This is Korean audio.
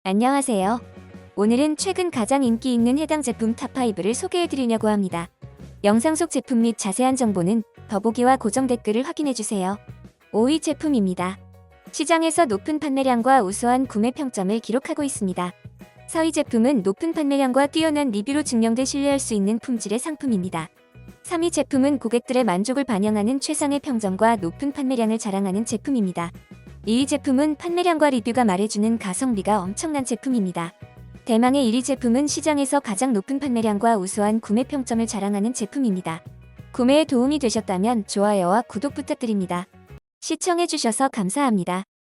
안녕하세요. 오늘은 최근 가장 인기 있는 해당 제품 탑5를 소개해드리려고 합니다. 영상 속 제품 및 자세한 정보는 더보기와 고정 댓글을 확인해주세요. 5위 제품입니다. 시장에서 높은 판매량과 우수한 구매 평점을 기록하고 있습니다. 4위 제품은 높은 판매량과 뛰어난 리뷰로 증명돼 신뢰할 수 있는 품질의 상품입니다. 3위 제품은 고객들의 만족을 반영하는 최상의 평점과 높은 판매량을 자랑하는 제품입니다. 2위 제품은 판매량과 리뷰가 말해주는 가성비가 엄청난 제품입니다. 대망의 1위 제품은 시장에서 가장 높은 판매량과 우수한 구매 평점을 자랑하는 제품입니다. 구매에 도움이 되셨다면 좋아요와 구독 부탁드립니다. 시청해주셔서 감사합니다.